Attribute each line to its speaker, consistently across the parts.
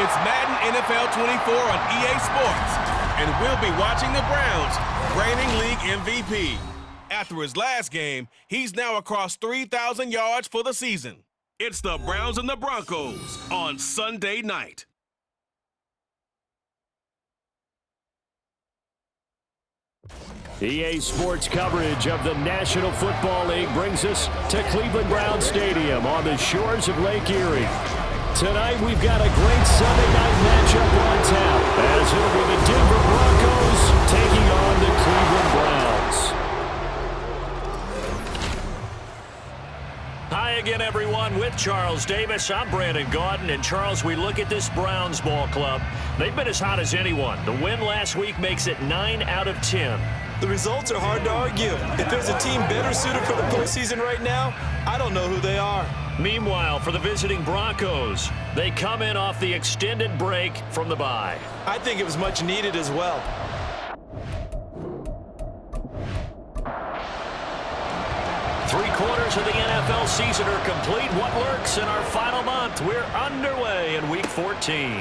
Speaker 1: It's Madden NFL 24 on EA Sports, and we'll be watching the Browns, reigning league MVP. After his last game, he's now across 3,000 yards for the season. It's the Browns and the Broncos on Sunday night.
Speaker 2: EA Sports coverage of the National Football League brings us to Cleveland Browns Stadium on the shores of Lake Erie. Tonight, we've got a great Sunday night matchup on tap, as it'll be the Denver Broncos taking on the Cleveland Browns. Hi again, everyone, with Charles Davis. I'm Brandon Gaudin, and Charles, we look at this Browns ball club. They've been as hot as anyone. The win last week makes it 9 out of 10.
Speaker 3: The results are hard to argue. If there's a team better suited for the postseason right now, I don't know who they are.
Speaker 2: Meanwhile, for the visiting Broncos, they come in off the extended break from the bye.
Speaker 3: I think it was much needed as well.
Speaker 2: Three-quarters of the NFL season are complete. What lurks in our final month? We're underway in Week 14.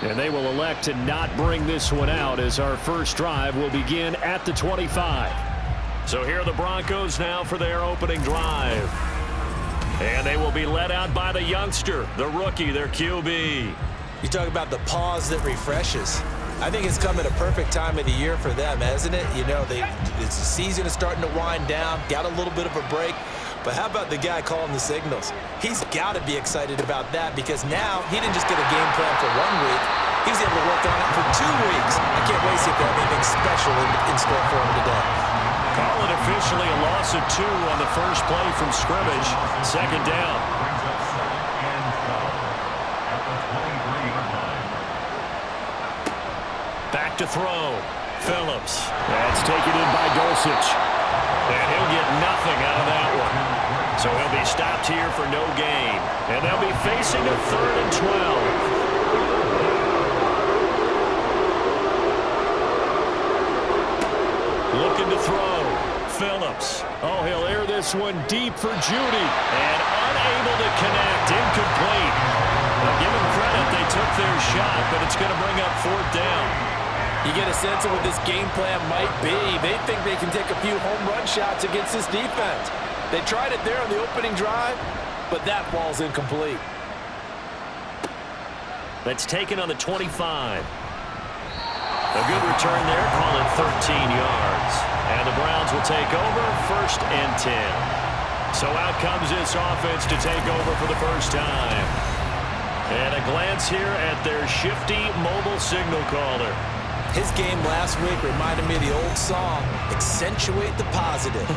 Speaker 2: And they will elect to not bring this one out, as our first drive will begin at the 25. So here are the Broncos now for their opening drive. And they will be led out by the youngster, the rookie, their QB.
Speaker 3: You talk about the pause that refreshes. I think it's come at a perfect time of the year for them, hasn't it? You know, the season is starting to wind down, got a little bit of a break. But how about the guy calling the signals? He's got to be excited about that, because now he didn't just get a game plan for 1 week. He was able to work on it for 2 weeks. I can't wait to see if they have anything special in store for him today.
Speaker 2: Call it officially a loss of 2 on the first play from scrimmage. Second down. Back to throw. Phillips. That's taken in by Dulcich. And he'll get nothing out of that one. So he'll be stopped here for no gain. And they'll be facing a 3rd and 12. Looking to throw. Phillips. Oh, he'll air this one deep for Judy. And unable to connect. Incomplete. Now, give them credit. They took their shot, but it's going to bring up 4th down.
Speaker 3: You get a sense of what this game plan might be. They think they can take a few home run shots against this defense. They tried it there on the opening drive, but that ball's incomplete.
Speaker 2: That's taken on the 25. A good return there, call it 13 yards. And the Browns will take over, 1st and 10. So out comes this offense to take over for the first time. And a glance here at their shifty mobile signal caller.
Speaker 3: His game last week reminded me of the old song, Accentuate the Positive.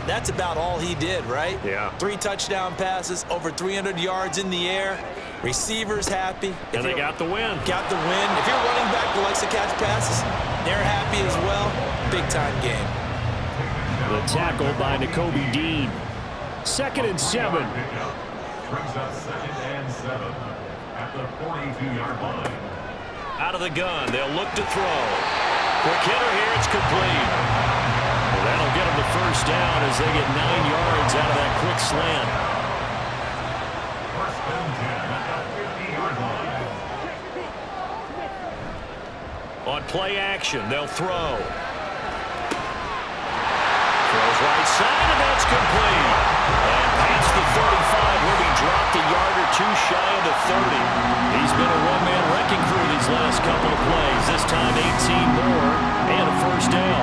Speaker 3: That's about all he did, right?
Speaker 2: Yeah.
Speaker 3: 3 touchdown passes, over 300 yards in the air. Receivers happy.
Speaker 2: And they got the win.
Speaker 3: Got the win. If you're running back that likes to catch passes, they're happy as well. Big-time game.
Speaker 2: The tackle by Nakobe Dean. 2nd and 7.
Speaker 4: Brings up 2nd and 7 at the 42-yard line.
Speaker 2: Out of the gun, they'll look to throw. Quick hitter here, it's complete. Well, that'll get them the first down as they get 9 yards out of that quick slant.
Speaker 4: 1st and 10 at the 50-yard line.
Speaker 2: On play action, they'll throw. Throws right side, and that's complete. And past the 35, will be dropped a yard or 2 shy of the 30. He's been a one-man wrecking crew these last couple of plays. This time 18 more and a first down.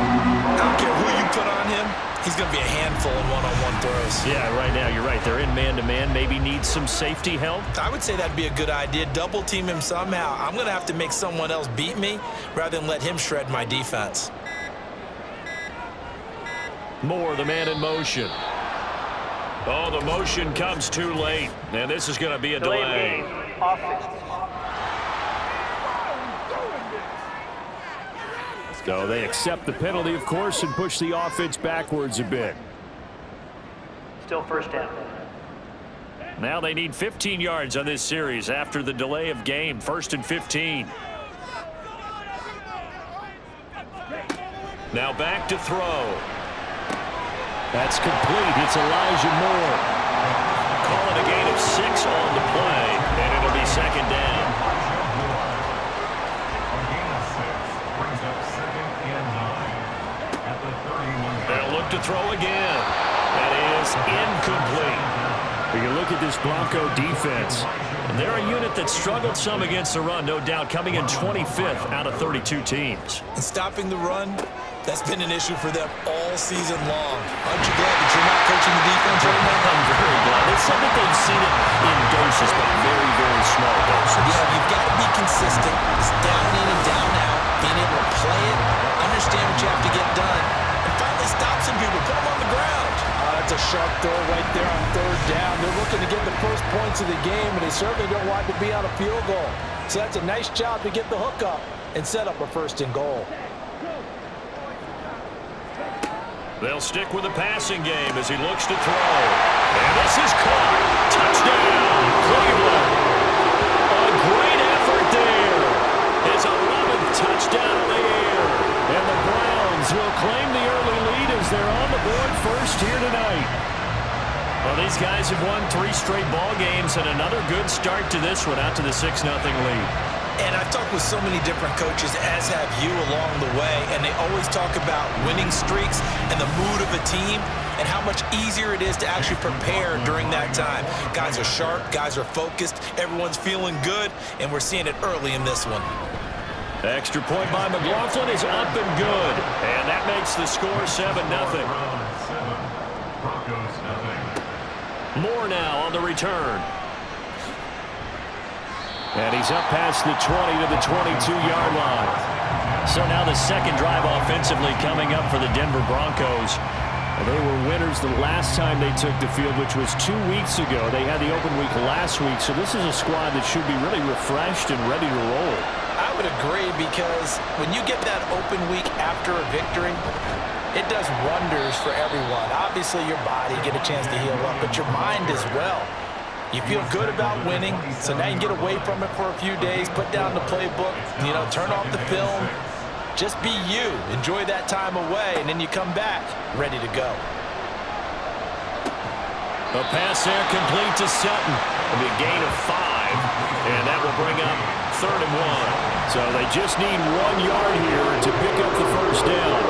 Speaker 3: I don't care who you put on him, he's going to be a handful in one-on-one throws.
Speaker 2: Yeah, right now, you're right. They're in man-to-man. Maybe need some safety help.
Speaker 3: I would say that'd be a good idea. Double team him somehow. I'm going to have to make someone else beat me rather than let him shred my defense.
Speaker 2: Moore, the man in motion. Oh, the motion comes too late. And this is going to be a delay. So they accept the penalty, of course, and push the offense backwards a bit.
Speaker 5: Still first down.
Speaker 2: Now they need 15 yards on this series after the delay of game. 1st and 15. Now back to throw. That's complete. It's Elijah Moore. Call it a gain of 6 on the play, and it'll be 2nd down. to throw again. That is incomplete. We can look at this Bronco defense. And they're a unit that struggled some against the run, no doubt, coming in 25th out of 32 teams.
Speaker 3: And stopping the run, that's been an issue for them all season long. Aren't you glad that you're not coaching the defense right now?
Speaker 2: I'm very glad. They said that they've seen it in doses, but very, very small doses.
Speaker 3: Yeah, you've got to be consistent. It's down in and down out. Being able to play it, understand what you have to get done, and finally stop some people, put them on the ground.
Speaker 6: That's a sharp throw right there on third down. They're looking to get the first points of the game, and they certainly don't want to be on a field goal. So that's a nice job to get the hook up and set up a first and goal.
Speaker 2: They'll stick with the passing game as he looks to throw. And this is caught. Touchdown, Cleveland. A great effort there. His 11th touchdown in the air. And the Browns will claim the early lead as they're on the board first here tonight. Well, these guys have won 3 straight ball games and another good start to this one out to the 6-0 lead.
Speaker 3: And I've talked with so many different coaches, as have you, along the way, and they always talk about winning streaks and the mood of a team and how much easier it is to actually prepare during that time. Guys are sharp, guys are focused, everyone's feeling good, and we're seeing it early in this one.
Speaker 2: Extra point by McLaughlin is up and good, and that makes the score 7-0. Moore now on the return. And he's up past the 20 to the 22-yard line. So now the second drive offensively coming up for the Denver Broncos. And they were winners the last time they took the field, which was 2 weeks ago. They had the open week last week, so this is a squad that should be really refreshed and ready to roll.
Speaker 3: I would agree, because when you get that open week after a victory, it does wonders for everyone. Obviously, your body get a chance to heal up, but your mind as well. You feel good about winning, so now you can get away from it for a few days, put down the playbook, turn off the film. Just be you. Enjoy that time away, and then you come back ready to go.
Speaker 2: A pass there complete to Sutton. It'll be a gain of 5, and that will bring up 3rd and 1. So they just need 1 yard here to pick up the first down.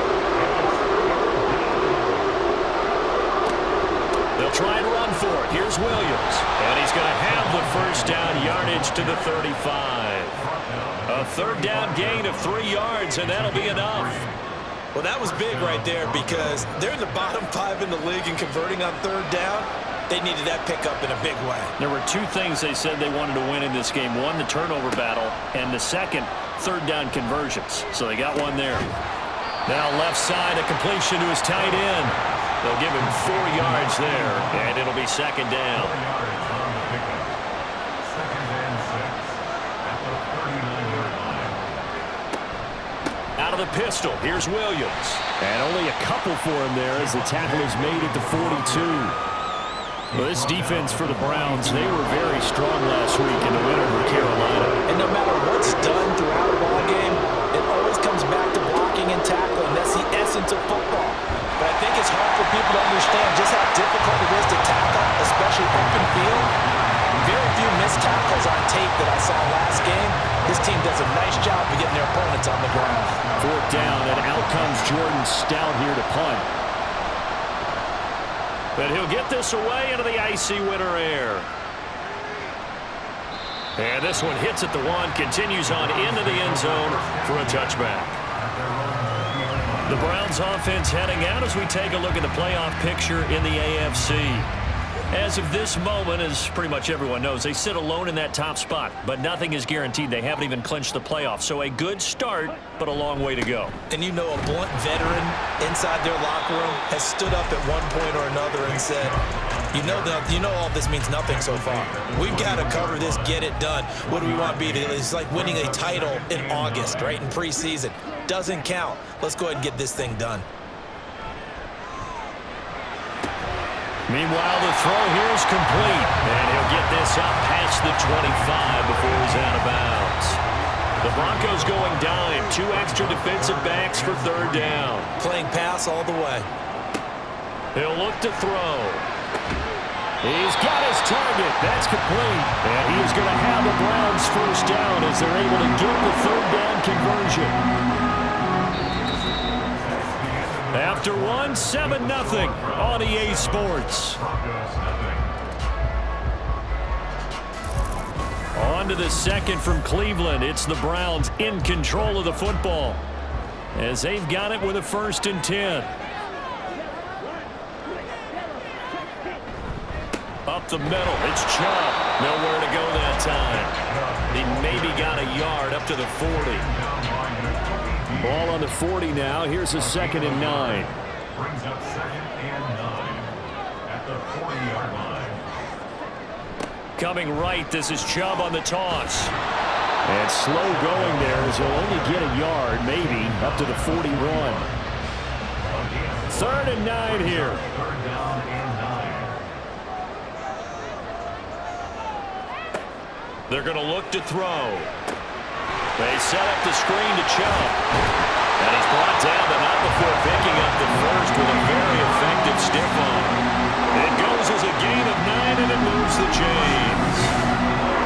Speaker 2: They'll try and run for it. Here's Williams. And he's going to have the first down, yardage to the 35. A 3rd down gain of 3 yards, and that'll be enough.
Speaker 3: Well, that was big right there, because they're in the bottom 5 in the league in converting on 3rd down. They needed that pickup in a big way.
Speaker 2: There were 2 things they said they wanted to win in this game. One, the turnover battle, and the second, 3rd down conversions. So they got one there. Now left side, a completion to his tight end. They'll give him 4 yards there, and it'll be 2nd down. Out of the pistol, here's Williams. And only a couple for him there as the tackle is made at the 42. Well, this defense for the Browns, they were very strong last week in the win over Carolina.
Speaker 3: And no matter what's done throughout a ball game, it always comes back to blocking and tackling. That's the essence of football. But I think it's hard for people to understand just how difficult it is to tackle, especially open field. Very few missed tackles on tape that I saw last game. This team does a nice job of getting their opponents on the ground.
Speaker 2: 4th down, and out comes Jordan Stout here to punt. But he'll get this away into the icy winter air. And this one hits at the 1, continues on into the end zone for a touchback. The Browns offense heading out as we take a look at the playoff picture in the AFC. As of this moment, as pretty much everyone knows, they sit alone in that top spot, but nothing is guaranteed. They haven't even clinched the playoffs, so a good start, but a long way to go.
Speaker 3: And a blunt veteran inside their locker room has stood up at one point or another and said, all this means nothing so far. We've got to cover this, get it done. What do we want to be? It's like winning a title in August, right, in preseason. Doesn't count. Let's go ahead and get this thing done.
Speaker 2: Meanwhile, the throw here is complete, and he'll get this up past the 25 before he's out of bounds. The Broncos going dime, 2 extra defensive backs for 3rd down.
Speaker 3: Playing pass all the way.
Speaker 2: He'll look to throw. He's got his target. That's complete. And he is going to have the Browns first down as they're able to get the 3rd down conversion. After one, 7-0 on EA Sports. On to the second from Cleveland. It's the Browns in control of the football as they've got it with a 1st and 10. Up the middle, it's Chubb. Nowhere to go that time. He maybe got a yard up to the 40. Ball on the 40 now. Here's a 2nd and 9.
Speaker 4: Brings up 2nd and 9 at the 40-yard line.
Speaker 2: Coming right, this is Chubb on the toss. And slow going there as he'll only get a yard, maybe, up to the 41. 3rd and 9 here.
Speaker 4: 3rd down and 9.
Speaker 2: They're going to look to throw. They set up the screen to Chubb. And he's brought down, but not before picking up the first with a very effective stiff arm. It goes as a gain of 9, and it moves the chains.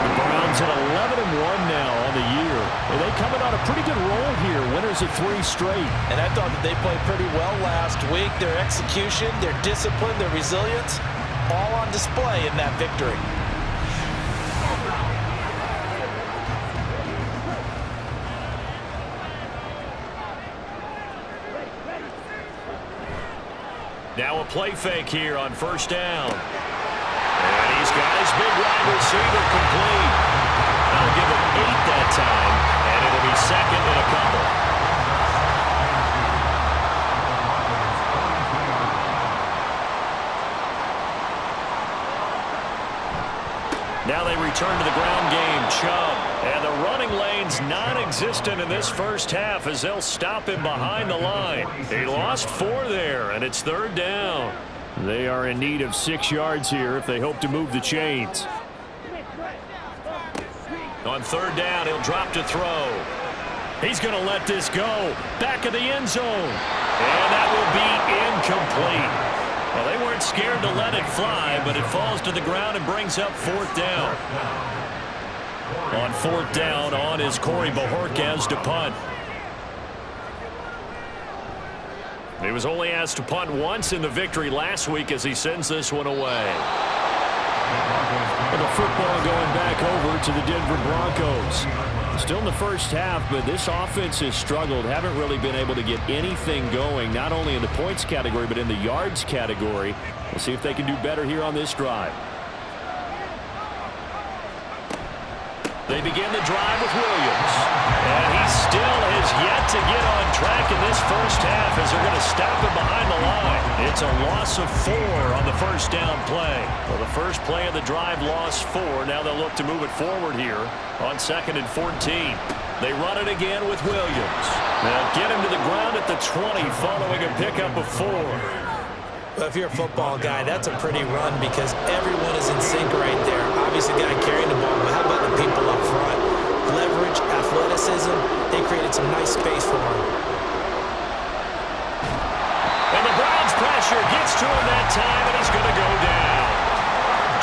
Speaker 2: The Browns at 11-1 now on the year. And they coming on a pretty good roll here. Winners of 3 straight.
Speaker 6: And I thought that they played pretty well last week. Their execution, their discipline, their resilience, all on display in that victory.
Speaker 2: Now a play fake here on 1st down. And he's got his big wide receiver complete. They'll give him 8 that time, and it'll be 2nd and a couple. Now they return to the ground game. Chubb. And the running lane's non-existent in this first half as they'll stop him behind the line. He lost 4 there, and it's 3rd down. They are in need of 6 yards here if they hope to move the chains. On 3rd down, he'll drop to throw. He's going to let this go. Back of the end zone. And that will be incomplete. Well, they weren't scared to let it fly, but it falls to the ground and brings up 4th down. On 4th down, on is Corey Bojorquez to punt. He was only asked to punt once in the victory last week as he sends this one away. And the football going back over to the Denver Broncos. Still in the first half, but this offense has struggled. Haven't really been able to get anything going, not only in the points category, but in the yards category. We'll see if they can do better here on this drive. They begin the drive with Williams. And he still has yet to get on track in this first half as they're going to stop him behind the line. It's a loss of 4 on the 1st down play. Well, the first play of the drive lost 4. Now they'll look to move it forward here on 2nd and 14. They run it again with Williams. They'll get him to the ground at the 20 following a pickup of 4.
Speaker 3: Well, if you're a football guy, that's a pretty run because everyone is in sync right there. Obviously, the guy carrying the ball, but how about the people up front? Leverage, athleticism, they created some nice space for him.
Speaker 2: And the Browns pressure gets to him that time, and he's going to go down.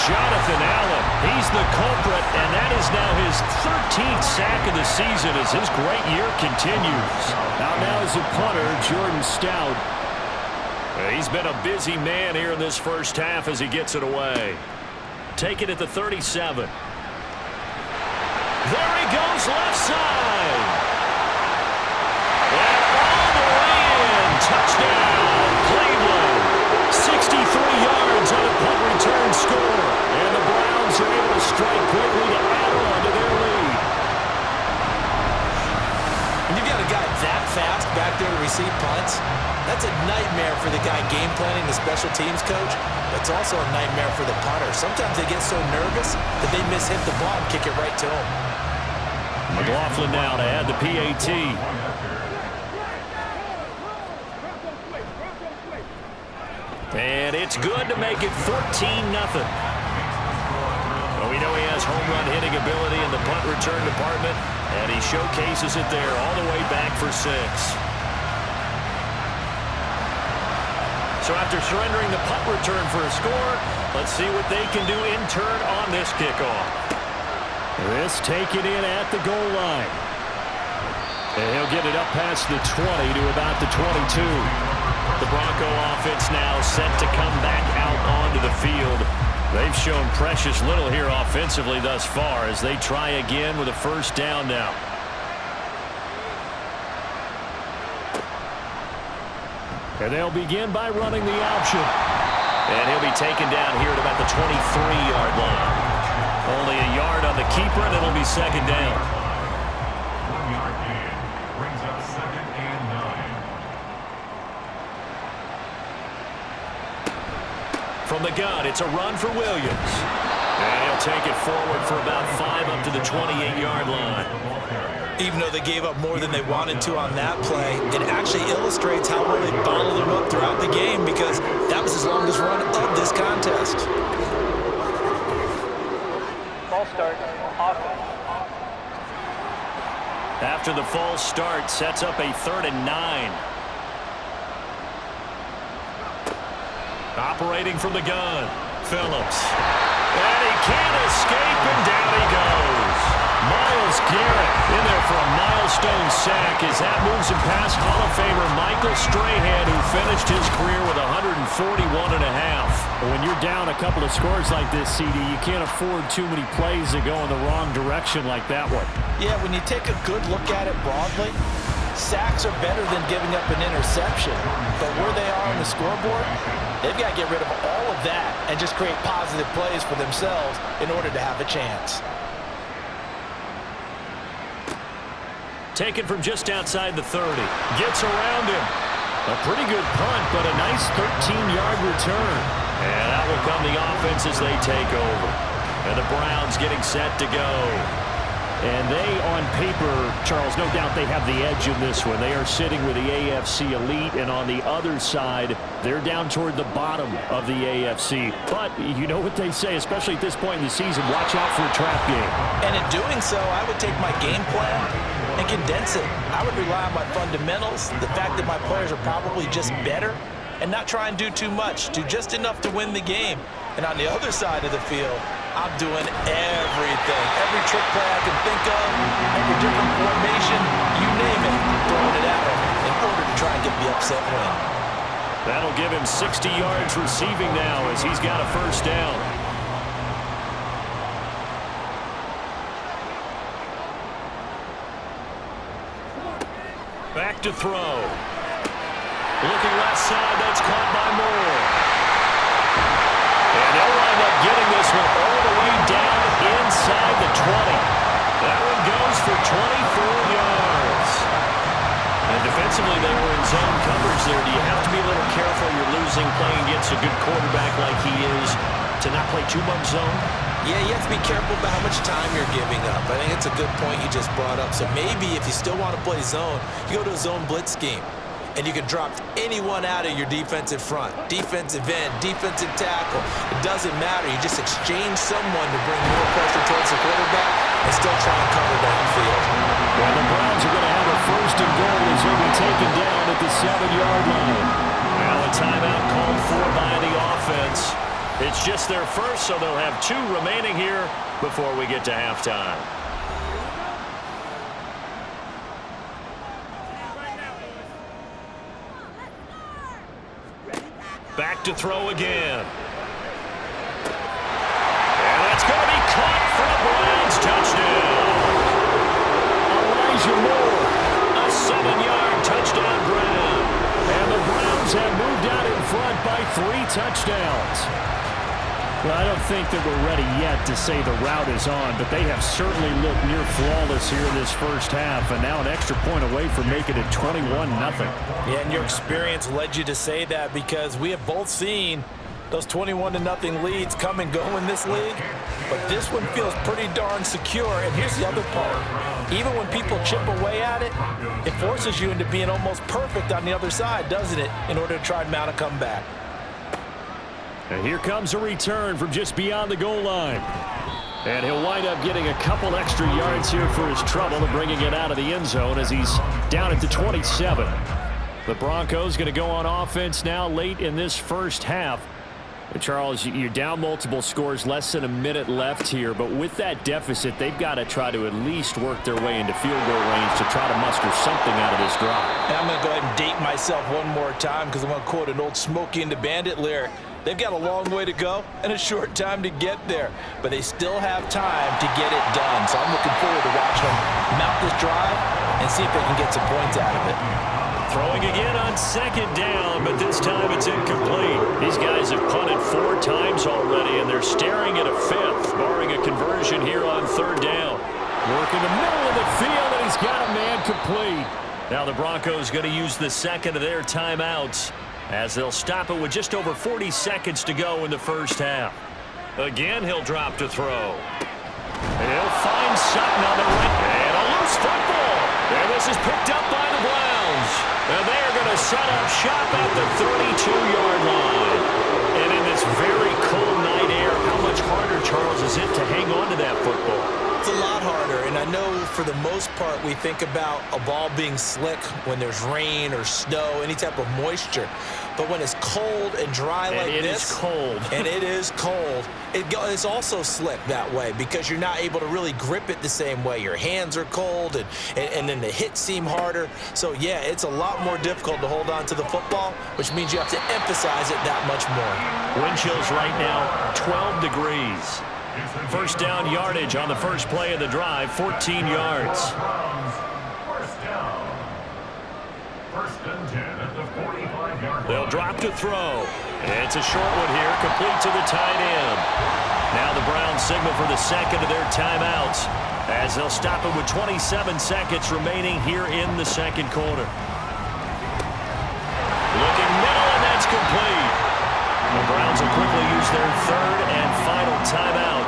Speaker 2: Jonathan Allen, he's the culprit, and that is now his 13th sack of the season as his great year continues. Now is the punter, Jordan Stout. He's been a busy man here in this first half as he gets it away. Take it at the 37. There he goes, left side. And all the way in. Touchdown, Cleveland. 63 yards on a punt return score. And the Browns are able to strike quickly to add on to their lead.
Speaker 3: When you've got a guy that fast back there to receive punts, that's a nightmare for the guy game planning, the special teams coach. But it's also a nightmare for the punter. Sometimes they get so nervous that they miss hit the ball and kick it right to him.
Speaker 2: McLaughlin now to add the PAT. And it's good to make it 14-0. Well, we know he has home run hitting ability in the punt return department, and he showcases it there all the way back for 6. So after surrendering the punt return for a score, let's see what they can do in turn on this kickoff. This taken in at the goal line. And he'll get it up past the 20 to about the 22. The Bronco offense now set to come back out onto the field. They've shown precious little here offensively thus far as they try again with a first down now. And they'll begin by running the option. And he'll be taken down here at about the 23-yard line. Only a yard on the keeper, and it'll be second down.
Speaker 4: 1-yard gain brings up 2nd and 9.
Speaker 2: From the gun, it's a run for Williams. And he'll take it forward for about 5 up to the 28-yard line.
Speaker 3: Even though they gave up more than they wanted to on that play, it actually illustrates how well they bottled them up throughout the game because that was his longest run of this contest.
Speaker 5: False start. Offense.
Speaker 2: After the false start, sets up a 3rd and 9. Operating from the gun, Phillips. And he can't escape, and down he goes. Myles Garrett in there for a milestone sack as that moves him past Hall of Famer Michael Strahan, who finished his career with 141.5. When you're down a couple of scores like this, CD, you can't afford too many plays that go in the wrong direction like that one.
Speaker 6: Yeah, when you take a good look at it broadly, sacks are better than giving up an interception. But where they are on the scoreboard, they've got to get rid of all of that and just create positive plays for themselves in order to have a chance.
Speaker 2: Taken from just outside the 30. Gets around him. A pretty good punt, but a nice 13-yard return. And out will come the offense as they take over. And the Browns getting set to go. And they, on paper, Charles, no doubt they have the edge in this one. They are sitting with the AFC elite, and on the other side, they're down toward the bottom of the AFC. But you know what they say, especially at this point in the season, watch out for a trap game.
Speaker 6: And in doing so, I would take my game plan and condense it. I would rely on my fundamentals, the fact that my players are probably just better, and not try and do too much, do just enough to win the game. And on the other side of the field, I'm doing everything. Every trick play I can think of, every different formation, you name it, throwing it at him in order to try and get the upset win.
Speaker 2: That'll give him 60 yards receiving now as he's got a first down. Back to throw. Looking left side, that's caught by Moore. And they'll wind up getting this one all the way down inside the 20. That one goes for 24 yards. And defensively, they were in zone coverage there. Do you have to be a little careful? You're losing, playing against a good quarterback like he is, to not play too much zone?
Speaker 3: Yeah, you have to be careful about how much time you're giving up. I think it's a good point you just brought up. So maybe if you still want to play zone, you go to a zone blitz scheme. And you can drop anyone out of your defensive front. Defensive end, defensive tackle. It doesn't matter. You just exchange someone to bring more pressure towards the quarterback and still try and cover downfield.
Speaker 2: Well, the Browns are going to have a first and goal as he'll be taken down at the 7-yard line. Now a timeout called for by the offense. It's just their first, so they'll have 2 remaining here before we get to halftime. Back to throw again. And that's going to be caught for the Browns touchdown. Elijah Moore, a 7-yard touchdown grab. And the Browns have moved out in front by 3 touchdowns. Well, I don't think that we're ready yet to say the route is on, but they have certainly looked near flawless here in this first half, and now an extra point away from making it 21-0.
Speaker 6: Yeah, and your experience led you to say that because we have both seen those 21-0 leads come and go in this league, but this one feels pretty darn secure. And here's the other part. Even when people chip away at it, it forces you into being almost perfect on the other side, doesn't it, in order to try and mount a comeback.
Speaker 2: And here comes a return from just beyond the goal line. And he'll wind up getting a couple extra yards here for his trouble and bringing it out of the end zone as he's down at the 27. The Broncos going to go on offense now late in this first half. Charles, you're down multiple scores, less than a minute left here, but with that deficit, they've got to try to at least work their way into field goal range to try to muster something out of this drive.
Speaker 6: And I'm going to go ahead and date myself one more time because I'm going to quote an old Smokey and the Bandit lyric. They've got a long way to go and a short time to get there, but they still have time to get it done. So I'm looking forward to watching them mount this drive and see if they can get some points out of it.
Speaker 2: Throwing again on second down, but this time it's incomplete. These guys have punted 4 times already, and they're staring at a 5th, barring a conversion here on third down. Work in the middle of the field, and he's got a man complete. Now the Broncos going to use the second of their timeouts as they'll stop it with just over 40 seconds to go in the first half. Again, he'll drop to throw. And he'll find Sutton on the right. And a loose football. And this is picked up by the Browns. And they're going to set up shop at the 32-yard line. And in this very cold night air, how much harder, Charles, is it to hang on to that football?
Speaker 6: It's a lot harder, and I know for the most part we think about a ball being slick when there's rain or snow, any type of moisture. But when it's cold and dry like this, and it is cold, it's also slick that way because you're not able to really grip it the same way. Your hands are cold, and then the hits seem harder. So, yeah, it's a lot more difficult to hold on to the football, which means you have to emphasize it that much more.
Speaker 2: Wind chills right now, 12 degrees. First down yardage on the first play of the drive, 14 yards.
Speaker 4: First and 10 at the 45-yard line.
Speaker 2: They'll drop to throw. It's a short one here, complete to the tight end. Now the Browns signal for the second of their timeouts as they'll stop it with 27 seconds remaining here in the second quarter. Looking middle, and that's complete. The Browns will quickly use their third and final timeout.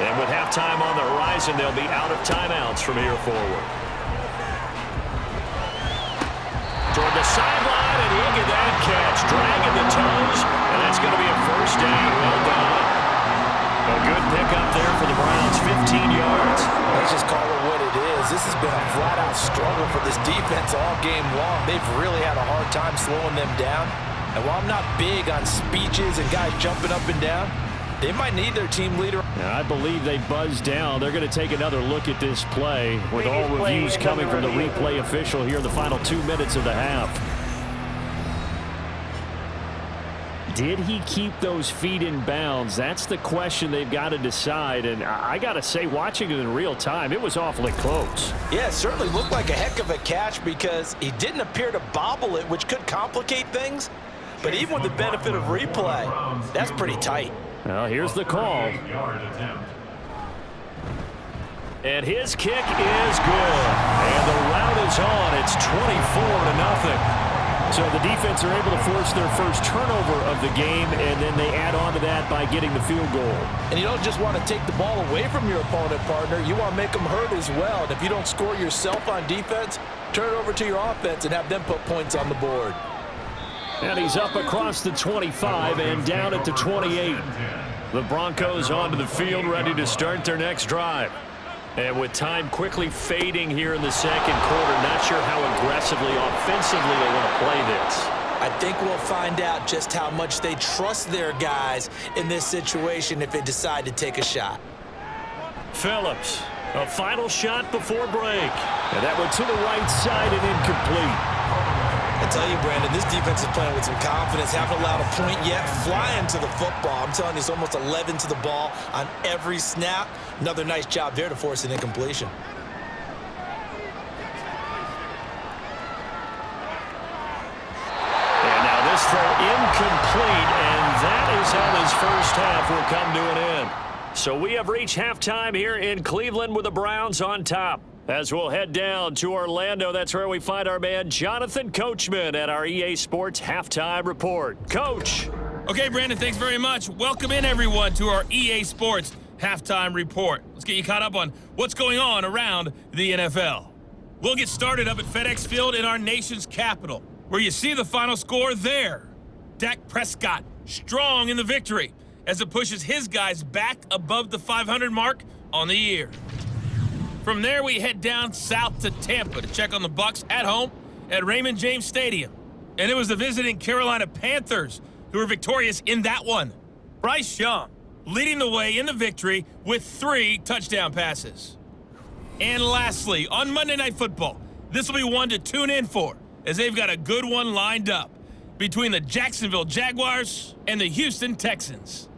Speaker 2: And with halftime on the horizon, they'll be out of timeouts from here forward. Toward the sideline, and look at that catch. Dragging the toes, and that's going to be a first down. Well done. A good pickup there for the Browns, 15 yards.
Speaker 6: Let's just call it what it is. This has been a flat-out struggle for this defense all game long. They've really had a hard time slowing them down. And while I'm not big on speeches and guys jumping up and down, they might need their team leader.
Speaker 2: Now, I believe they buzzed down. They're going to take another look at this play with all reviews coming from the replay official here in the final 2 minutes of the half. Did he keep those feet in bounds? That's the question they've got to decide. And I got to say, watching it in real time, it was awfully close.
Speaker 6: Yeah, it certainly looked like a heck of a catch because he didn't appear to bobble it, which could complicate things. But even with the benefit of replay, that's pretty tight.
Speaker 2: Well, here's the call. And his kick is good. And the route is on. It's 24-0. So the defense are able to force their first turnover of the game, and then they add on to that by getting the field goal.
Speaker 6: And you don't just want to take the ball away from your opponent, partner. You want to make them hurt as well. And if you don't score yourself on defense, turn it over to your offense and have them put points on the board.
Speaker 2: And he's up across the 25 and down at the 28. The Broncos onto the field, ready to start their next drive. And with time quickly fading here in the second quarter, not sure how aggressively, offensively they want to play this.
Speaker 6: I think we'll find out just how much they trust their guys in this situation if they decide to take a shot.
Speaker 2: Phillips, a final shot before break. And that went to the right side and incomplete.
Speaker 6: I tell you, Brandon, this defense is playing with some confidence. Haven't allowed a point yet. Flying to the football. I'm telling you, it's almost 11 to the ball on every snap. Another nice job there to force an incompletion.
Speaker 2: And now this throw incomplete, and that is how this first half will come to an end. So we have reached halftime here in Cleveland with the Browns on top. As we'll head down to Orlando, that's where we find our man Jonathan Coachman at our EA Sports Halftime Report. Coach.
Speaker 7: Okay, Brandon, thanks very much. Welcome in, everyone, to our EA Sports Halftime Report. Let's get you caught up on what's going on around the NFL. We'll get started up at FedEx Field in our nation's capital, where you see the final score there. Dak Prescott strong in the victory as it pushes his guys back above the 500 mark on the year. From there, we head down south to Tampa to check on the Bucs at home at Raymond James Stadium. And it was the visiting Carolina Panthers who were victorious in that one. Bryce Young leading the way in the victory with 3 touchdown passes. And lastly, on Monday Night Football, this will be one to tune in for, as they've got a good one lined up between the Jacksonville Jaguars and the Houston Texans.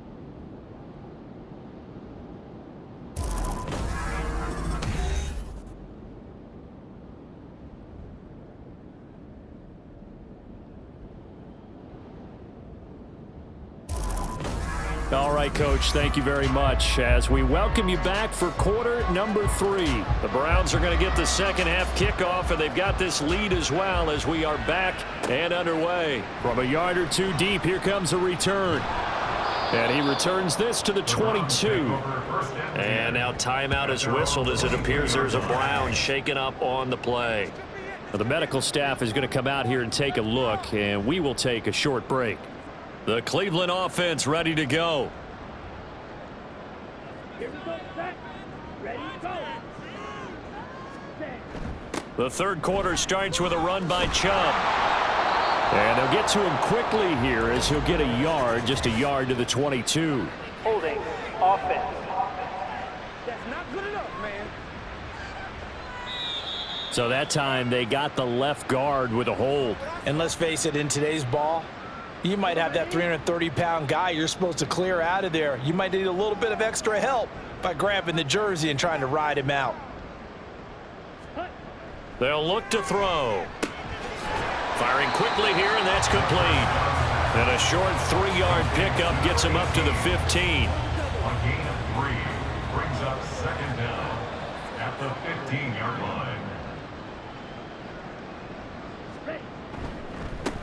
Speaker 2: All right, Coach, thank you very much. As we welcome you back for quarter number 3. The Browns are going to get the second half kickoff, and they've got this lead as well as we are back and underway. From a yard or 2 deep, here comes a return. And he returns this to the 22. And now timeout is whistled as it appears there's a Brown shaken up on the play. Now, the medical staff is going to come out here and take a look, and we will take a short break. The Cleveland offense ready to go. The third quarter starts with a run by Chubb. And they'll get to him quickly here as he'll get a yard, just a yard to the 22.
Speaker 5: Holding offense.
Speaker 8: That's not good enough, man.
Speaker 2: So that time they got the left guard with a hold.
Speaker 6: And let's face it, in today's ball, you might have that 330-pound guy you're supposed to clear out of there. You might need a little bit of extra help by grabbing the jersey and trying to ride him out.
Speaker 2: They'll look to throw. Firing quickly here, and that's complete. And a short 3-yard pickup gets him up to the 15.
Speaker 4: A gain of 3 brings up second down at the 15-yard line.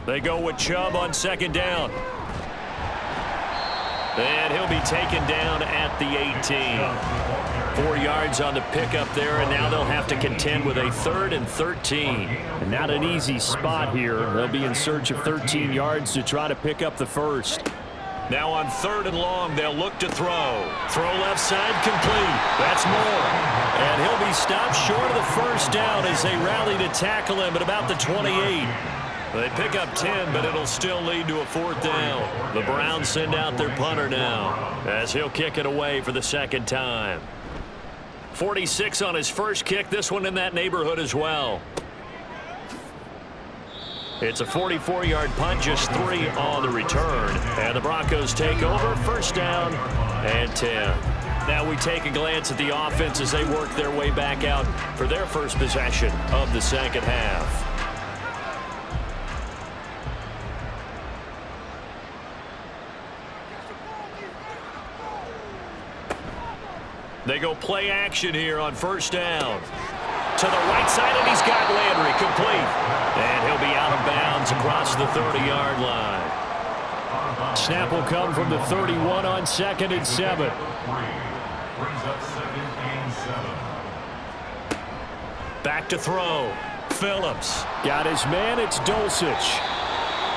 Speaker 2: They go with Chubb on second down. And he'll be taken down at the 18. 4 yards on the pickup there, and now they'll have to contend with a 3rd and 13. And not an easy spot here. They'll be in search of 13 yards to try to pick up the first. Now on 3rd and long, they'll look to throw. Throw left side, complete. That's more. And he'll be stopped short of the first down as they rally to tackle him at about the 28. They pick up 10, but it'll still lead to a 4th down. The Browns send out their punter now as he'll kick it away for the second time. 46 on his first kick, this one in that neighborhood as well. It's a 44-yard punt, just 3 on the return. And the Broncos take over, first down and 10. Now we take a glance at the offense as they work their way back out for their first possession of the second half. They go play action here on first down. To the right side, and he's got Landry complete. And he'll be out of bounds across the 30-yard line. Snap will come from the 31 on 2nd and 7.
Speaker 4: Brings up 2nd and 7.
Speaker 2: Back to throw. Phillips got his man. It's Dulcich.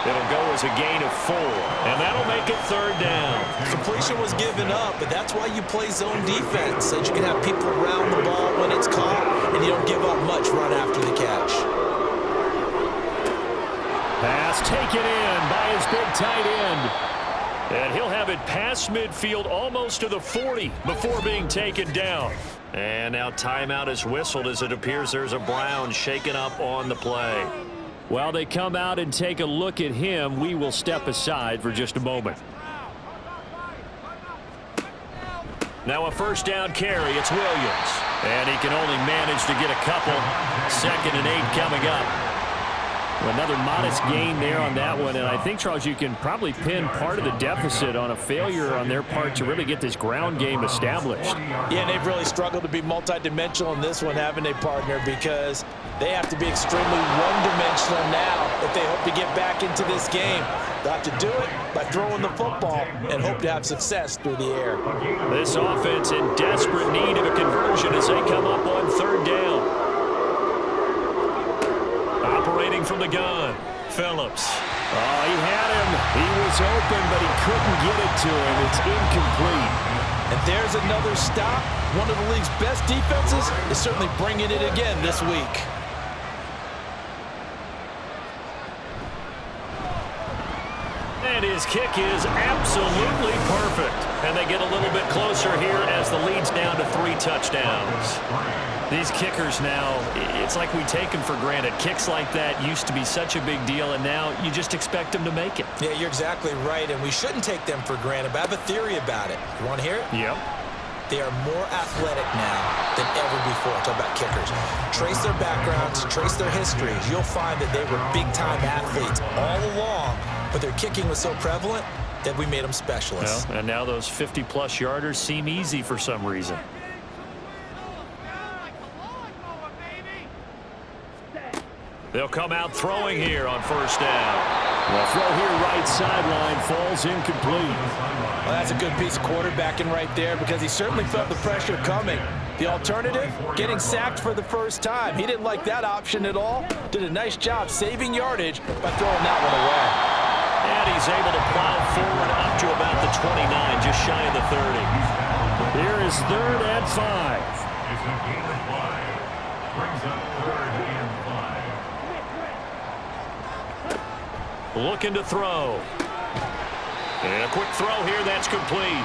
Speaker 2: It'll go as a gain of 4, and that'll make it 3rd down.
Speaker 6: Completion was given up, but that's why you play zone defense, so that you can have people around the ball when it's caught, and you don't give up much run after the catch.
Speaker 2: Pass taken in by his big tight end. And he'll have it past midfield almost to the 40 before being taken down. And now timeout is whistled as it appears there's a Brown shaken up on the play. While they come out and take a look at him, we will step aside for just a moment. Now a first down carry. It's Williams. And he can only manage to get a couple. 2nd and 8 coming up. Another modest gain there on that one. And I think, Charles, you can probably pin part of the deficit on a failure on their part to really get this ground game established.
Speaker 6: Yeah, they've really struggled to be multidimensional in this one, haven't they, partner? Because they have to be extremely one-dimensional now if they hope to get back into this game. They'll have to do it by throwing the football and hope to have success through the air.
Speaker 2: This offense in desperate need of a conversion as they come up on 3rd down. Operating from the gun, Phillips. Oh, he had him. He was open, but he couldn't get it to him. It's incomplete.
Speaker 6: And there's another stop. One of the league's best defenses is certainly bringing it again this week.
Speaker 2: And And his kick is absolutely perfect. And they get a little bit closer here as the lead's down to 3 touchdowns. These kickers now, it's like we take them for granted. Kicks like that used to be such a big deal, and now you just expect them to make it.
Speaker 3: Yeah, you're exactly right, and we shouldn't take them for granted, but I have a theory about it. You want to hear it?
Speaker 2: Yep.
Speaker 3: They are more athletic now than ever before. Talk about kickers. Trace their backgrounds, trace their histories. You'll find that they were big-time athletes all along, but their kicking was so prevalent that we made them specialists.
Speaker 2: Well, and now those 50-plus yarders seem easy for some reason. They'll come out throwing here on first down. The throw here right sideline falls incomplete.
Speaker 6: Well, that's a good piece of quarterbacking right there because he certainly felt the pressure coming. The alternative, getting sacked for the first time. He didn't like that option at all. Did a nice job saving yardage by throwing that one away.
Speaker 2: And he's able to plow forward up to about the 29, just shy of the 30. Here is 3rd and 5.
Speaker 4: It's a gain of 5. Brings up 3rd and 5.
Speaker 2: Looking to throw. And a quick throw here, that's complete.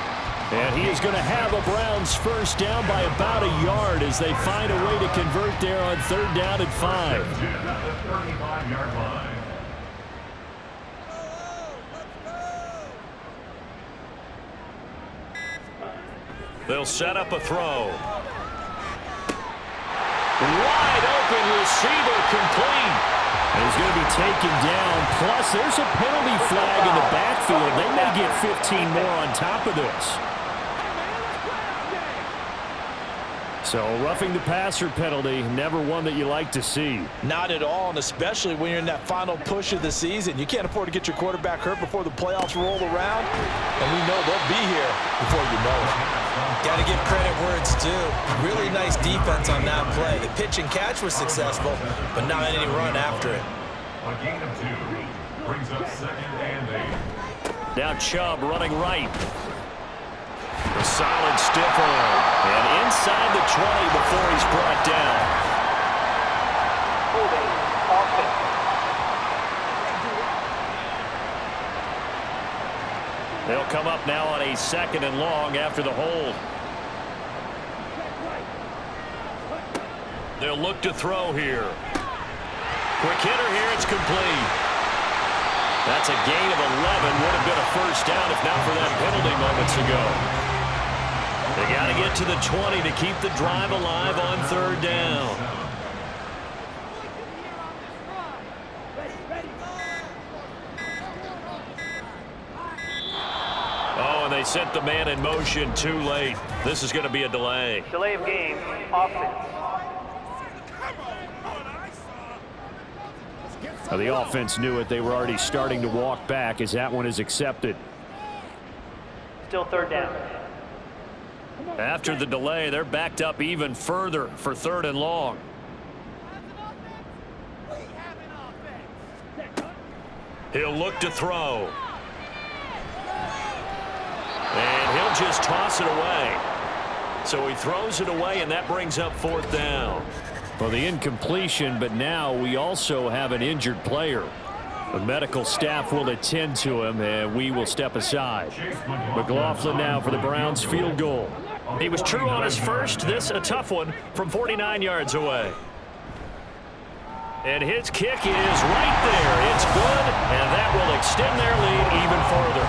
Speaker 2: And he is going to have a Browns first down by about a yard as they find a way to convert there on 3rd down and 5.
Speaker 4: At the 35-yard line.
Speaker 2: They'll set up a throw. Wide open receiver complete. And he's going to be taken down. Plus, there's a penalty flag in the backfield. They may get 15 more on top of this. So, roughing the passer penalty, never one that you like to see.
Speaker 6: Not at all, and especially when you're in that final push of the season. You can't afford to get your quarterback hurt before the playoffs roll around, and we know they'll be here before you know it.
Speaker 3: Got to give credit where it's due. Really nice defense on that play. The pitch and catch was successful, but not any run after it.
Speaker 4: A gain of 2 brings up 2nd and 8.
Speaker 2: Now Chubb running right. A solid stiff arm. And inside the 20 before he's brought down.
Speaker 5: Holding offense.
Speaker 2: They'll come up now on a 2nd and long after the hold. They'll look to throw here. Quick hitter here, it's complete. That's a gain of 11. Would have been a first down if not for that penalty moments ago. They got to get to the 20 to keep the drive alive on 3rd down. Oh, and they sent the man in motion too late. This is going to be a delay.
Speaker 5: Delay of game, offense.
Speaker 2: Now, the offense knew it. They were already starting to walk back as that one is accepted.
Speaker 5: Still 3rd down.
Speaker 2: After the delay, they're backed up even further for 3rd and long. He'll look to throw. And he'll just toss it away. So he throws it away, and that brings up 4th down. Well, the incompletion, but now we also have an injured player. The medical staff will attend to him, and we will step aside. McLaughlin now for the Browns field goal. He was true on his first. This a tough one from 49 yards away. And his kick is right there. It's good, and that will extend their lead even further.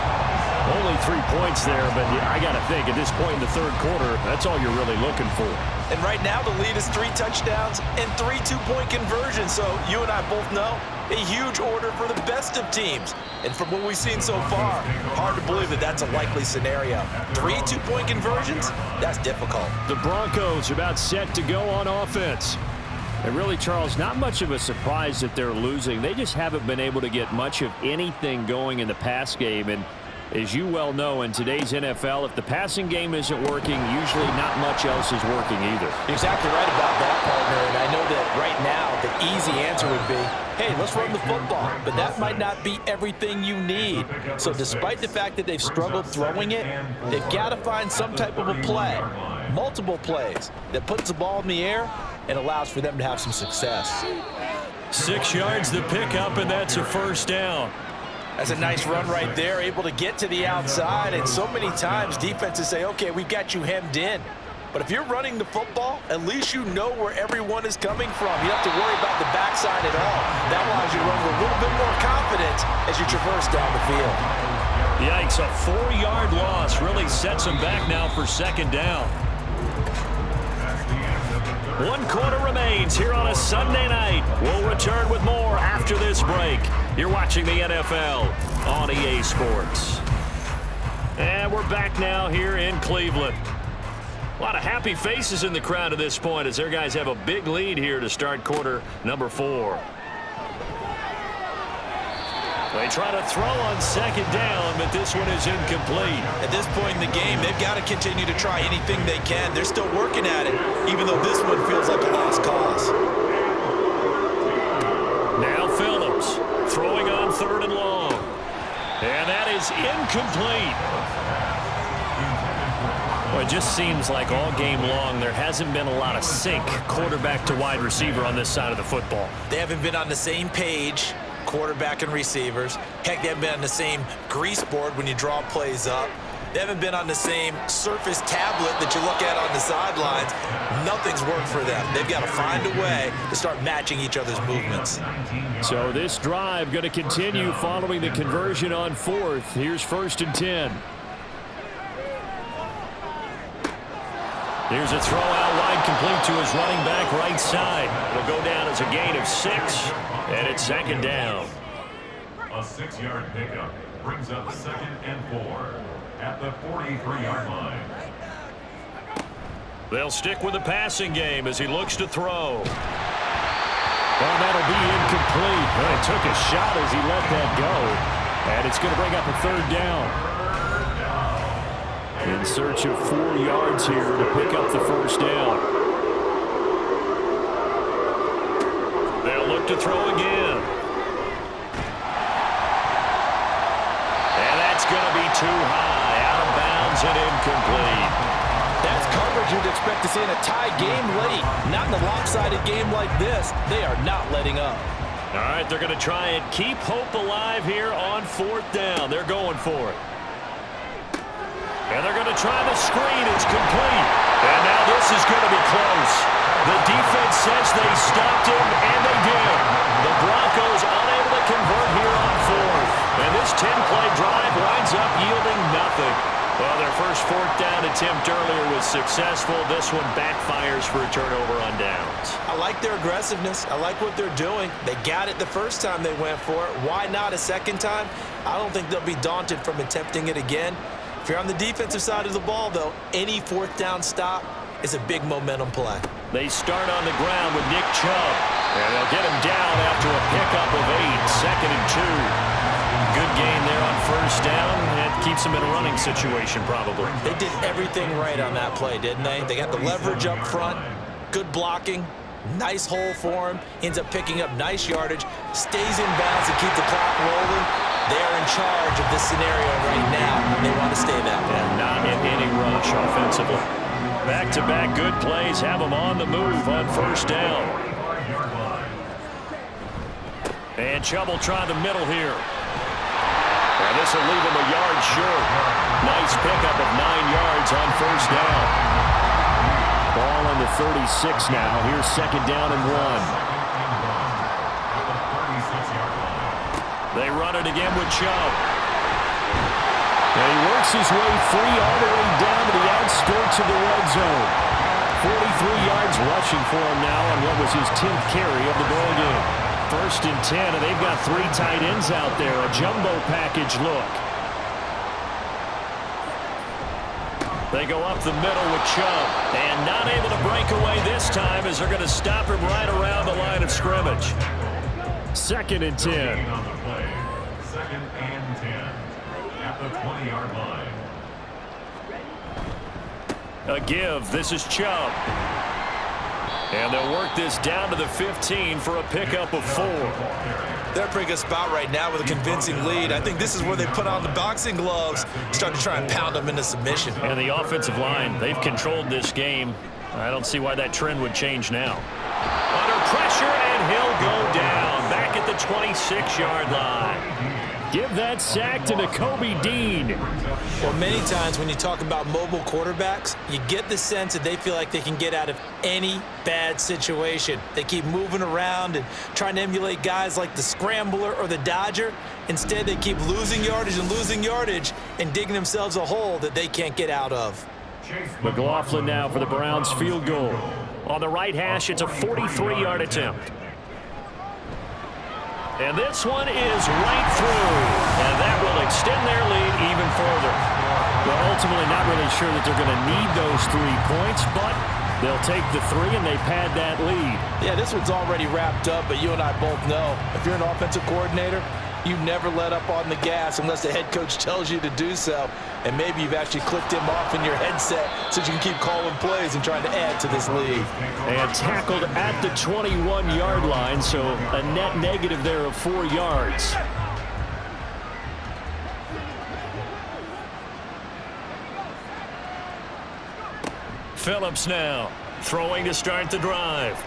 Speaker 2: Only 3 points there, but I got to think at this point in the 3rd quarter, that's all you're really looking for.
Speaker 6: And right now the lead is 3 touchdowns and 3 two-point conversions. So you and I both know a huge order for the best of teams. And from what we've seen so far, hard to believe that that's a likely scenario. 3 two-point conversions? That's difficult.
Speaker 2: The Broncos about set to go on offense. And really, Charles, not much of a surprise that they're losing. They just haven't been able to get much of anything going in the pass game. And as you well know, in today's NFL, if the passing game isn't working, usually not much else is working either.
Speaker 6: You're exactly right about that, partner. And I know that right now the easy answer would be, hey, let's run the football. But that might not be everything you need. So despite the fact that they've struggled throwing it, they've got to find some type of a play, multiple plays, that puts the ball in the air and allows for them to have some success.
Speaker 2: 6 yards the pickup, and that's a first down.
Speaker 6: That's a nice run right there, able to get to the outside. And so many times defenses say, okay, we've got you hemmed in. But if you're running the football, at least you know where everyone is coming from. You don't have to worry about the backside at all. That allows you to run with a little bit more confidence as you traverse down the field.
Speaker 2: Yikes, a 4-yard loss really sets them back now for second down. 1 quarter remains here on a Sunday night. We'll return with more after this break. You're watching the NFL on EA Sports. And we're back now here in Cleveland. A lot of happy faces in the crowd at this point as their guys have a big lead here to start quarter number 4. They try to throw on second down, but this one is incomplete.
Speaker 6: At this point in the game, they've got to continue to try anything they can. They're still working at it, even though this one feels like a lost cause.
Speaker 2: Now Phillips throwing on 3rd and long. And that is incomplete. Well, it just seems like all game long there hasn't been a lot of sync quarterback to wide receiver on this side of the football.
Speaker 6: They haven't been on the same page, quarterback and receivers. Heck, they haven't been on the same grease board when you draw plays up. They haven't been on the same surface tablet that you look at on the sidelines. Nothing's worked for them. They've got to find a way to start matching each other's movements.
Speaker 2: So this drive going to continue following the conversion on 4th. Here's 1st and 10. Here's a throw out wide, complete to his running back right side. It'll go down as a gain of 6, and it's second down.
Speaker 4: A 6-yard pickup brings up 2nd and 4 at the 43-yard line.
Speaker 2: They'll stick with the passing game as he looks to throw. Well, that'll be incomplete. Well, he took a shot as he let that go, and it's going to bring up a 3rd down. In search of 4 yards here to pick up the 1st down. They'll look to throw again. And that's going to be too high. Out of bounds and incomplete.
Speaker 6: That's coverage you'd expect to see in a tie game late. Not in a lopsided game like this. They are not letting up.
Speaker 2: All right, they're going to try and keep hope alive here on 4th down. They're going for it. And they're going to try the screen. It's complete. And now this is going to be close. The defense says they stopped him, and they did. The Broncos unable to convert here on 4th. And this 10-play drive winds up yielding nothing. Well, their first 4th down attempt earlier was successful. This one backfires for a turnover on downs.
Speaker 6: I like their aggressiveness. I like what they're doing. They got it the first time they went for it. Why not a second time? I don't think they'll be daunted from attempting it again. If you're on the defensive side of the ball, though, any 4th down stop is a big momentum play.
Speaker 2: They start on the ground with Nick Chubb. And they'll get him down after a pickup of 8, 2nd and 2. Good gain there on 1st down. It keeps them in a running situation, probably.
Speaker 6: They did everything right on that play, didn't they? They got the leverage up front, good blocking, nice hole for him. Ends up picking up nice yardage, stays in bounds to keep the clock rolling. They're in charge of this scenario right now. They want to stay that way.
Speaker 2: And not in any rush offensively. Back-to-back good plays have them on the move on 1st down. And Chubb will try the middle here. And this will leave him a yard short. Nice pickup of 9 yards on 1st down. Ball on the 36 now. Here's 2nd down and 1. They run it again with Chubb. And he works his way free all the way down to the outskirts of the red zone. 43 yards rushing for him now on what was his 10th carry of the ball game. 1st and 10, and they've got 3 tight ends out there. A jumbo package look. They go up the middle with Chubb. And not able to break away this time as they're going to stop him right around the line of scrimmage. 2nd and 10.
Speaker 4: 2nd and 10 at the 20-yard line.
Speaker 2: A give. This is Chubb. And they'll work this down to the 15 for a pickup of 4.
Speaker 6: They're in a pretty good spot right now with a convincing lead. I think this is where they put on the boxing gloves, start to try and pound them into submission.
Speaker 2: And the offensive line, they've controlled this game. I don't see why that trend would change now. Under pressure, and he'll go down back at the 26-yard line. Give that sack to Nakobe Dean.
Speaker 3: Well, many times when you talk about mobile quarterbacks, you get the sense that they feel like they can get out of any bad situation. They keep moving around and trying to emulate guys like the Scrambler or the Dodger. Instead, they keep losing yardage and digging themselves a hole that they can't get out of.
Speaker 2: McLaughlin now for the Browns field goal. On the right hash, it's a 43-yard attempt. And this one is right through. And that will extend their lead even further. Well, ultimately not really sure that they're going to need those 3 points, but they'll take the 3 and they pad that lead.
Speaker 6: Yeah, this one's already wrapped up, but you and I both know if you're an offensive coordinator, you never let up on the gas unless the head coach tells you to do so. And maybe you've actually clicked him off in your headset so you can keep calling plays and trying to add to this lead.
Speaker 2: And tackled at the 21-yard line, so a net negative there of 4 yards. Phillips now throwing to start the drive.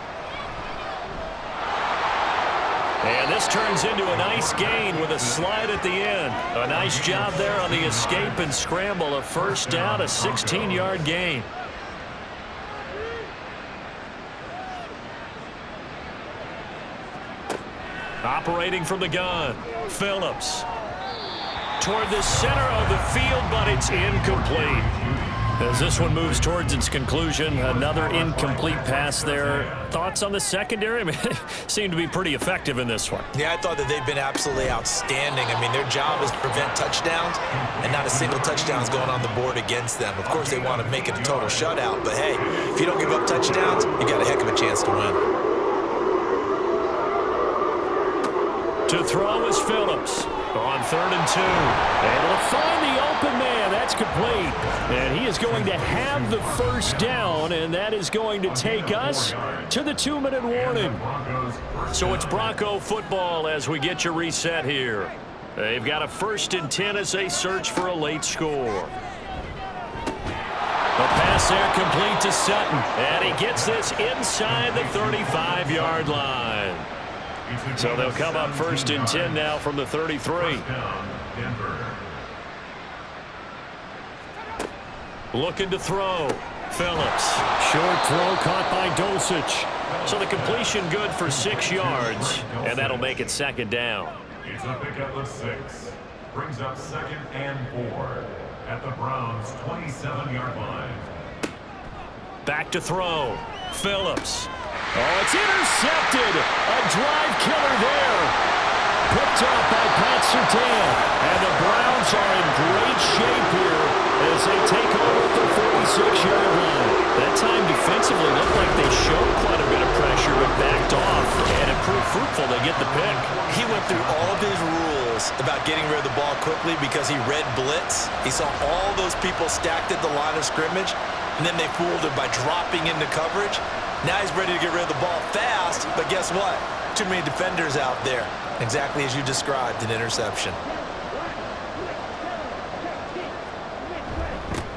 Speaker 2: And this turns into a nice gain with a slide at the end. A nice job there on the escape and scramble. A first down, a 16-yard gain. Operating from the gun, Phillips. Toward the center of the field, but it's incomplete. As this one moves towards its conclusion, another incomplete pass there. Thoughts on the secondary? I mean, they seem to be pretty effective in this one.
Speaker 3: Yeah, I thought that they've been absolutely outstanding. I mean, their job is to prevent touchdowns, and not a single touchdown is going on the board against them. Of course, they want to make it a total shutout, but hey, if you don't give up touchdowns, you got a heck of a chance to win.
Speaker 2: To throw is Phillips on 3rd and 2. And he'll find the open man. That's complete. And he is going to have the first down, and that is going to take us to the 2-minute warning. So it's Bronco football as we get you reset here. They've got a 1st and 10 as they search for a late score. A pass there complete to Sutton. And he gets this inside the 35-yard line. So they'll come up 1st and 10 now from the 33. Looking to throw. Phillips. Short throw caught by Dosich. So the completion good for 6 yards, and that'll make it 2nd down.
Speaker 4: It's a pickup of 6. Brings up 2nd and 4 at the Browns' 27-yard line.
Speaker 2: Back to throw. Phillips. Oh, it's intercepted. A drive killer there. Picked up by Pat Surtain. And the Browns are in great shape here as they take over at the 46-yard line. That time defensively looked like they showed quite a bit of pressure but backed off. And it proved fruitful. They get the pick.
Speaker 3: He went through all of his rules about getting rid of the ball quickly because he read blitz. He saw all those people stacked at the line of scrimmage, and then they fooled him by dropping into coverage. Now he's ready to get rid of the ball fast, but guess what? Too many defenders out there. Exactly as you described, an interception.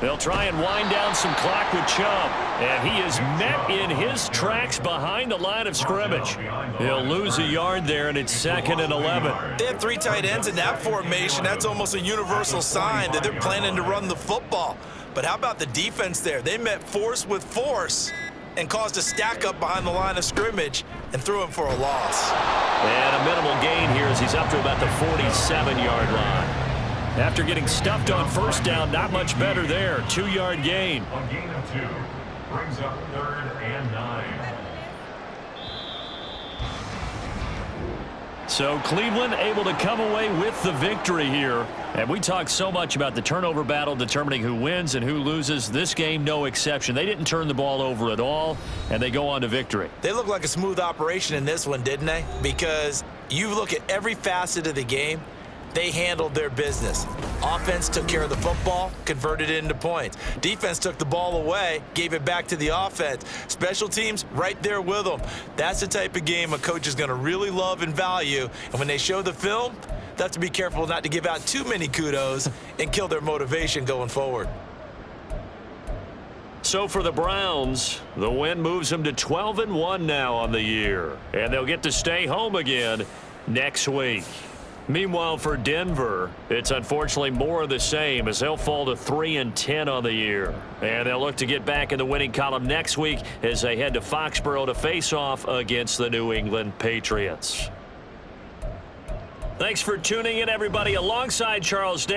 Speaker 2: They'll try and wind down some clock with Chubb. And he is met in his tracks behind the line of scrimmage. He'll lose a yard there, and it's 2nd and 11.
Speaker 3: They have 3 tight ends in that formation. That's almost a universal sign that they're planning to run the football. But how about the defense there? They met force with force and caused a stack up behind the line of scrimmage and threw him for a loss.
Speaker 2: And a minimal gain here as he's up to about the 47-yard line. After getting stuffed on 1st down, not much better there. 2-yard gain.
Speaker 4: A gain of 2 brings up 3rd and 9.
Speaker 2: So Cleveland able to come away with the victory here. And we talk so much about the turnover battle determining who wins and who loses. This game, no exception. They didn't turn the ball over at all, and they go on to victory.
Speaker 3: They look like a smooth operation in this one, didn't they? Because you look at every facet of the game, they handled their business. Offense took care of the football, converted it into points. Defense took the ball away, gave it back to the offense. Special teams, right there with them. That's the type of game a coach is going to really love and value. And when they show the film, they have to be careful not to give out too many kudos and kill their motivation going forward.
Speaker 2: So for the Browns, the win moves them to 12-1 now on the year. And they'll get to stay home again next week. Meanwhile, for Denver, it's unfortunately more of the same as they'll fall to 3-10 on the year. And they'll look to get back in the winning column next week as they head to Foxborough to face off against the New England Patriots. Thanks for tuning in, everybody. Alongside Charles Davis.